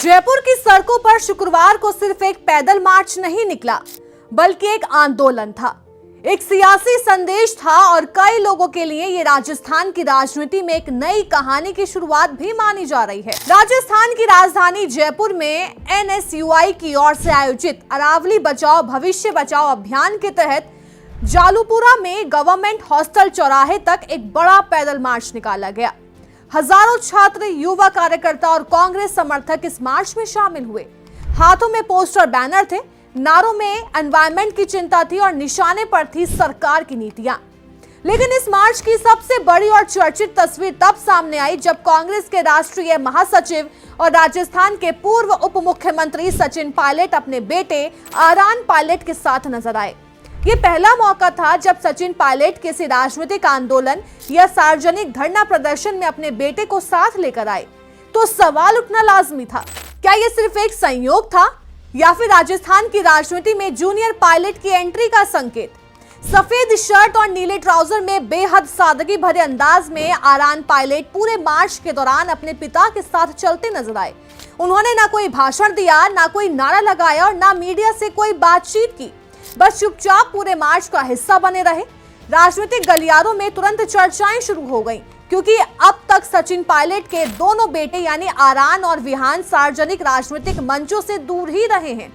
जयपुर की सड़कों पर शुक्रवार को सिर्फ एक पैदल मार्च नहीं निकला, बल्कि एक आंदोलन था, एक सियासी संदेश था और कई लोगों के लिए ये राजस्थान की राजनीति में एक नई कहानी की शुरुआत भी मानी जा रही है। राजस्थान की राजधानी जयपुर में NSUI की ओर से आयोजित अरावली बचाओ भविष्य बचाओ अभियान के तहत जालूपुरा में गवर्नमेंट हॉस्टल चौराहे तक एक बड़ा पैदल मार्च निकाला गया। हजारों छात्र, युवा कार्यकर्ता और कांग्रेस समर्थक इस मार्च में शामिल हुए। हाथों में पोस्टर, बैनर थे, नारों में एनवायरनमेंट की चिंता थी और निशाने पर थी सरकार की नीतियां। लेकिन इस मार्च की सबसे बड़ी और चर्चित तस्वीर तब सामने आई जब कांग्रेस के राष्ट्रीय महासचिव और राजस्थान के पूर्व उप मुख्यमंत्री सचिन पायलट अपने बेटे आरान पायलट के साथ नजर आए। ये पहला मौका था जब सचिन पायलट किसी राजनीतिक आंदोलन या सार्वजनिक धरना प्रदर्शन में अपने बेटे को साथ लेकर आए। तो सवाल उठना लाजमी था, क्या ये सिर्फ एक संयोग था या फिर राजस्थान की राजनीति में जूनियर पायलट की एंट्री का संकेत? सफेद शर्ट और नीले ट्राउजर में बेहद सादगी भरे अंदाज में आरान पायलट पूरे मार्च के दौरान अपने पिता के साथ चलते नजर आए। उन्होंने ना कोई भाषण दिया, ना कोई नारा लगाया और ना मीडिया से कोई बातचीत की, बस चुपचाप पूरे मार्च का हिस्सा बने रहे। राजनीतिक गलियारों में तुरंत चर्चाएं शुरू हो गईं, क्योंकि अब तक सचिन पायलट के दोनों बेटे यानी आरान और विहान सार्वजनिक राजनीतिक मंचों से दूर ही रहे हैं।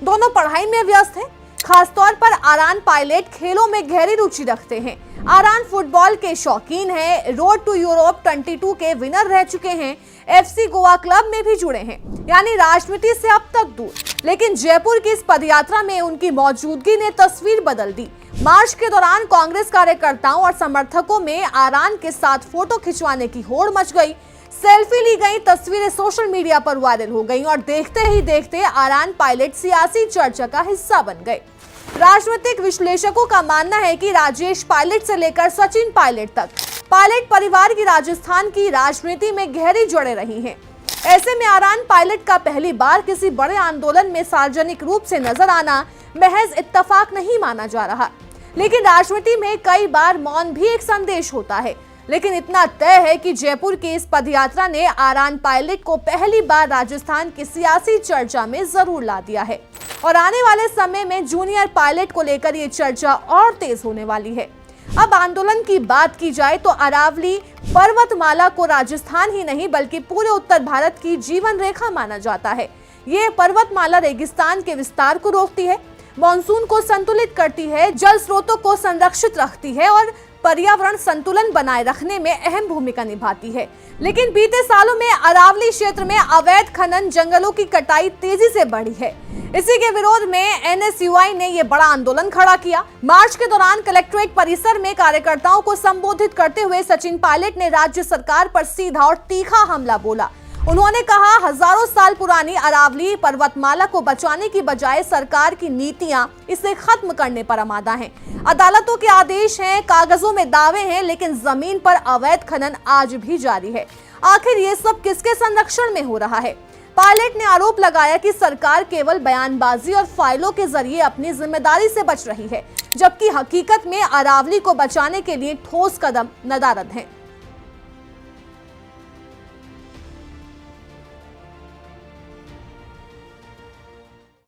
दोनों पढ़ाई में व्यस्त हैं। खासतौर पर आरान पायलट खेलों में गहरी रुचि रखते हैं। आरान फुटबॉल के शौकीन हैं, रोड टू यूरोप 22 के विनर रह चुके हैं, FC गोवा क्लब में भी जुड़े हैं, यानी राजनीति से अब तक दूर। लेकिन जयपुर की इस पदयात्रा में उनकी मौजूदगी ने तस्वीर बदल दी। मार्च के दौरान कांग्रेस कार्यकर्ताओं और समर्थकों में आरान के साथ फोटो खिंचवाने की होड़ मच गई। सेल्फी ली गई तस्वीरें सोशल मीडिया पर वायरल हो गईं और देखते ही देखते आरान पायलट सियासी चर्चा का हिस्सा बन गए। राजनीतिक विश्लेषकों का मानना है कि राजेश पायलट से लेकर सचिन पायलट तक पायलट परिवार की राजस्थान की राजनीति में गहरी जड़ें रही हैं। ऐसे में आरान पायलट का पहली बार किसी बड़े आंदोलन में सार्वजनिक रूप से नजर आना महज इत्तेफाक नहीं माना जा रहा। लेकिन राजनीति में कई बार मौन भी एक संदेश होता है। लेकिन इतना तय है कि जयपुर की इस पदयात्रा ने आरान पायलट को पहली बार राजस्थान की सियासी चर्चा में जरूर ला दिया है और आने वाले समय में जूनियर पायलट को लेकर ये चर्चा और तेज होने वाली है। अब आंदोलन की बात की जाए तो अरावली पर्वतमाला को राजस्थान ही नहीं बल्कि पूरे उत्तर भारत की जीवन रेखा माना जाता है। ये पर्वतमाला रेगिस्तान के विस्तार को रोकती है, मॉनसून को संतुलित करती है, जल स्रोतों को संरक्षित रखती है और पर्यावरण संतुलन बनाए रखने में अहम भूमिका निभाती है। लेकिन बीते सालों में अरावली क्षेत्र में अवैध खनन, जंगलों की कटाई तेजी से बढ़ी है। इसी के विरोध में NSUI ने यह बड़ा आंदोलन खड़ा किया। मार्च के दौरान कलेक्ट्रेट परिसर में कार्यकर्ताओं को संबोधित करते हुए सचिन पायलट ने राज्य सरकार पर सीधा और तीखा हमला बोला। उन्होंने कहा, हजारों साल पुरानी अरावली पर्वतमाला को बचाने की बजाय सरकार की नीतियां इसे खत्म करने पर आमादा हैं। अदालतों के आदेश हैं, कागजों में दावे हैं, लेकिन जमीन पर अवैध खनन आज भी जारी है। आखिर ये सब किसके संरक्षण में हो रहा है? पायलट ने आरोप लगाया कि सरकार केवल बयानबाजी और फाइलों के जरिए अपनी जिम्मेदारी से बच रही है, जबकि हकीकत में अरावली को बचाने के लिए ठोस कदम नदारद हैं।